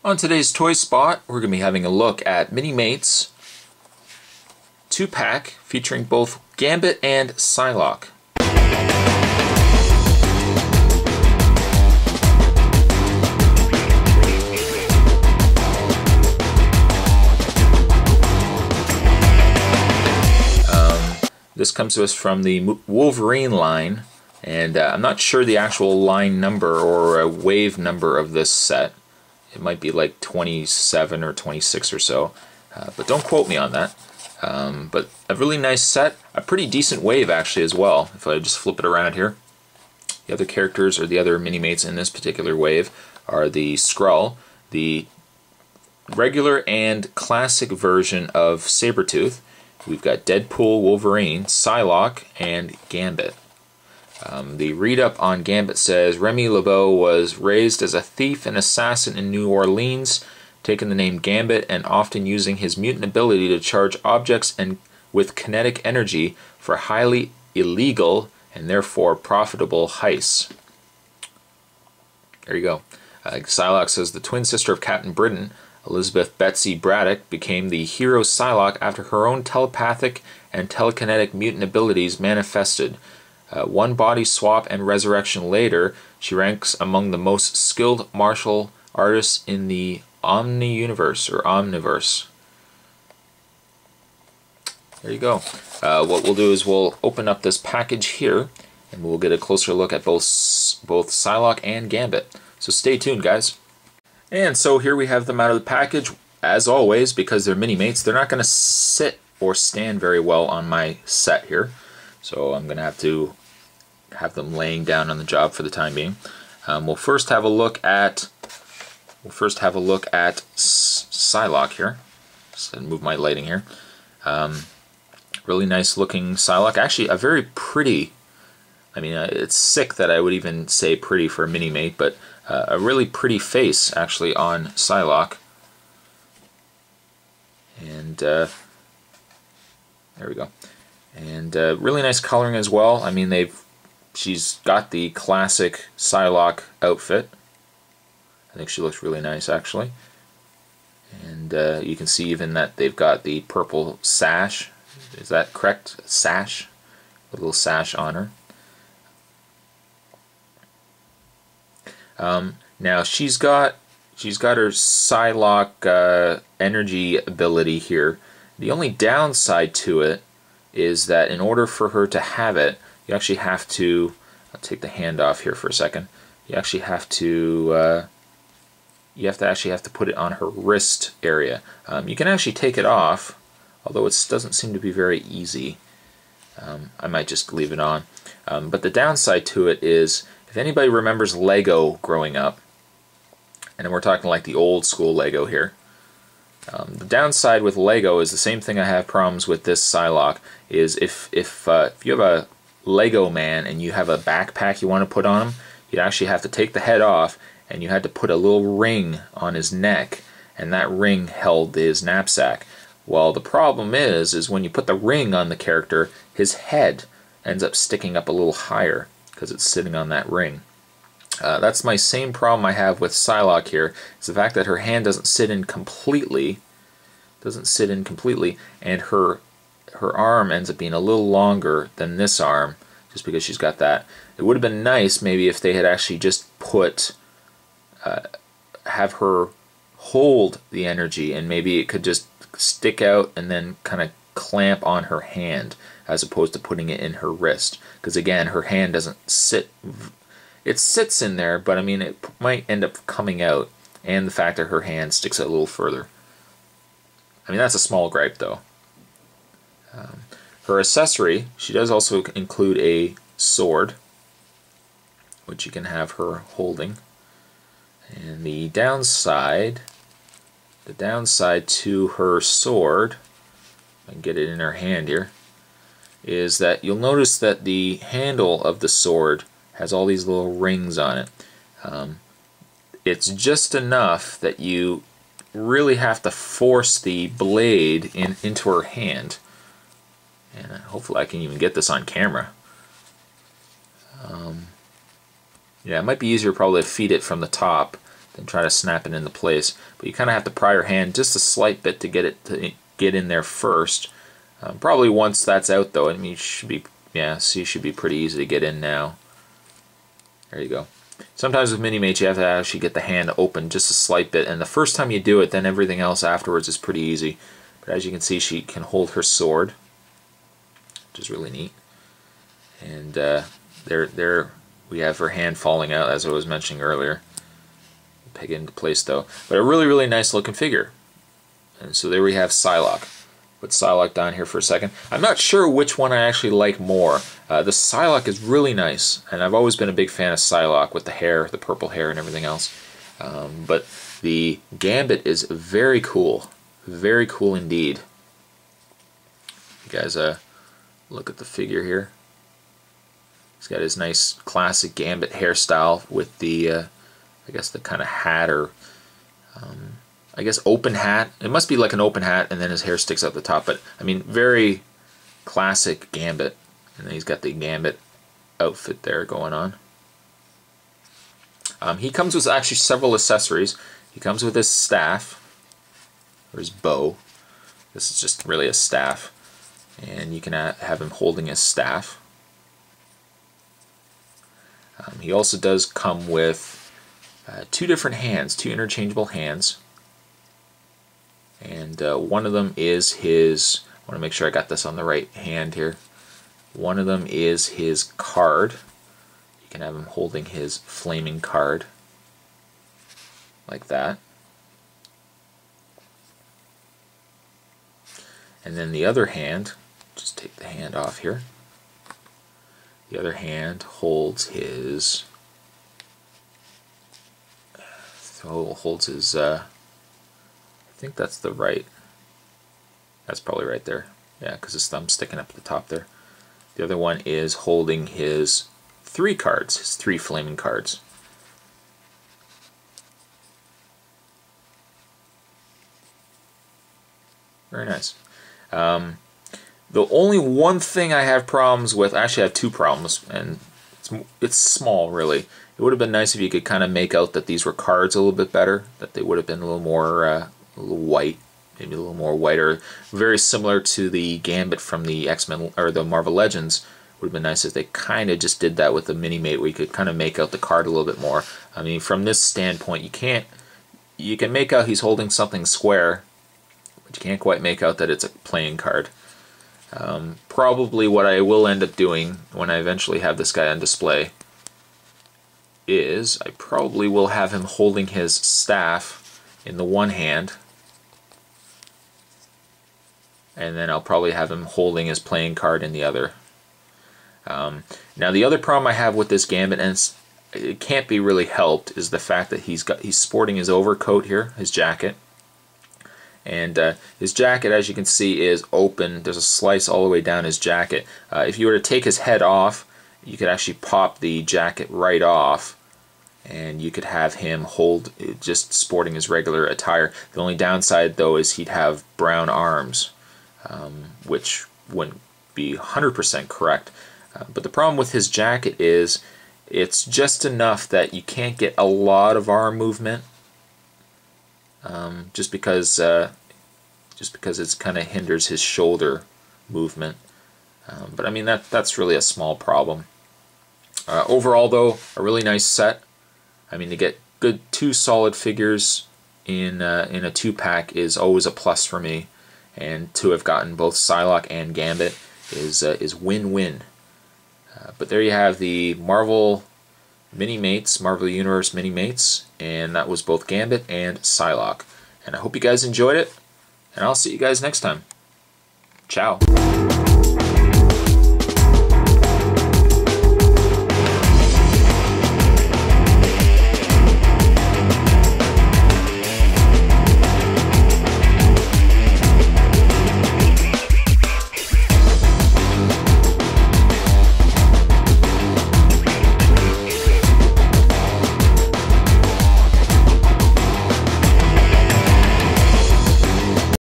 On today's Toy Spot, we're going to be having a look at Minimates 2-pack featuring both Gambit and Psylocke. This comes to us from the Wolverine line, and I'm not sure the actual line number or a wave number of this set. It might be like 27 or 26 or so, but don't quote me on that. But a really nice set, a pretty decent wave actually as well, if I just flip it around here. The other characters, or the other Minimates in this particular wave, are the Skrull, the regular and classic version of Sabretooth. We've got Deadpool, Wolverine, Psylocke, and Gambit. The read-up on Gambit says, Remy LeBeau was raised as a thief and assassin in New Orleans, taking the name Gambit and often using his mutant ability to charge objects and with kinetic energy for highly illegal and therefore profitable heists. There you go. Psylocke says, the twin sister of Captain Britain, Elizabeth Betsy Braddock, became the hero Psylocke after her own telepathic and telekinetic mutant abilities manifested. One body swap and resurrection later, she ranks among the most skilled martial artists in the Omni-Universe, or Omniverse. There you go. What we'll do is we'll open up this package here, and we'll get a closer look at both Psylocke and Gambit. So stay tuned, guys. And so here we have them out of the package. As always, because they're Minimates, they're not going to sit or stand very well on my set here. So I'm going to have them laying down on the job for the time being. We'll first have a look at Psylocke here. Just move my lighting here. Really nice looking Psylocke. Actually, a very pretty. I mean, it's sick that I would even say pretty for a Minimate, but a really pretty face actually on Psylocke. And there we go. And really nice coloring as well. I mean, she's got the classic Psylocke outfit. I think she looks really nice actually. And you can see even that they've got the purple sash. Is that correct? Sash? A little sash on her. Now she's got her Psylocke energy ability here. The only downside to it is that in order for her to have it, you actually have to, I'll take the hand off here for a second, you actually have to put it on her wrist area. You can actually take it off, although it doesn't seem to be very easy. I might just leave it on. But the downside to it is, if anybody remembers Lego growing up, and we're talking like the old school Lego here, the downside with Lego is the same thing I have problems with this Psylocke, is if you have a Lego man and you have a backpack you want to put on him, you'd actually have to take the head off and you had to put a little ring on his neck, and that ring held his knapsack. Well, the problem is when you put the ring on the character, his head ends up sticking up a little higher because it's sitting on that ring. That's my same problem I have with Psylocke here, is the fact that her hand doesn't sit in completely, and her arm ends up being a little longer than this arm, just because she's got that. It would have been nice maybe if they had actually just have her hold the energy, and maybe it could just stick out and then kind of clamp on her hand, as opposed to putting it in her wrist. Because again, her hand doesn't sit. It sits in there, but I mean, it might end up coming out, and the fact that her hand sticks out a little further. I mean, that's a small gripe, though. Her accessory, she does also include a sword, which you can have her holding. And the downside to her sword, if I can get it in her hand here, is that you'll notice that the handle of the sword has all these little rings on it. It's just enough that you really have to force the blade into her hand. And hopefully I can even get this on camera. Yeah, it might be easier probably to feed it from the top then try to snap it into place. But you kind of have to pry your hand just a slight bit to get it to get in there first. Probably once that's out though, I mean, it should be, yeah, see, it should be pretty easy to get in now. There you go. Sometimes with Minimates you have to actually get the hand open just a slight bit, and the first time you do it, then everything else afterwards is pretty easy. But as you can see, she can hold her sword, which is really neat. And there we have her hand falling out, as I was mentioning earlier. Peg it into place though. But a really, really nice looking figure. And so there we have Psylocke. Put Psylocke down here for a second. I'm not sure which one I actually like more. The Psylocke is really nice, and I've always been a big fan of Psylocke with the hair, the purple hair and everything else. But the Gambit is very cool. Very cool indeed. You guys look at the figure here. He's got his nice classic Gambit hairstyle with the, I guess the kind of hat, or I guess open hat. It must be like an open hat, and then his hair sticks out the top. But I mean, very classic Gambit. And then he's got the Gambit outfit there going on. He comes with actually several accessories. He comes with his staff, or his bow. This is just really a staff. And you can have him holding his staff. He also does come with two different hands, two interchangeable hands. And one of them is his, I want to make sure I got this on the right hand here. One of them is his card. You can have him holding his flaming card, like that. And then the other hand, just take the hand off here. The other hand holds his, I think that's the right, that's probably right there. Yeah, because his thumb's sticking up at the top there. The other one is holding his 3 cards, his 3 flaming cards. Very nice. The only one thing I have problems with, I actually have 2 problems, and it's small really. It would have been nice if you could kind of make out that these were cards a little bit better, that they would have been a little more, a little white, maybe a little more whiter. Very similar to the Gambit from the X-Men or the Marvel Legends. Would have been nice if they kind of just did that with the Minimate, where you could kind of make out the card a little bit more. I mean, from this standpoint, you can make out he's holding something square, but you can't quite make out that it's a playing card. Probably what I will end up doing when I eventually have this guy on display is I probably will have him holding his staff in the one hand, and then I'll probably have him holding his playing card in the other. Now the other problem I have with this Gambit, and it can't be really helped, is the fact that he's sporting his overcoat here, his jacket. And his jacket, as you can see, is open. There's a slice all the way down his jacket. If you were to take his head off, you could actually pop the jacket right off, and you could have him just sporting his regular attire. The only downside, though, is he'd have brown arms, which wouldn't be 100% correct. But the problem with his jacket is it's just enough that you can't get a lot of arm movement. Just because it kind of hinders his shoulder movement. But I mean, that's really a small problem. Overall, though, a really nice set. I mean, to get good 2 solid figures in a 2-pack is always a plus for me, and to have gotten both Psylocke and Gambit is win-win. But there you have the Marvel Minimates, Marvel Universe Minimates, and that was both Gambit and Psylocke. And I hope you guys enjoyed it, and I'll see you guys next time. Ciao.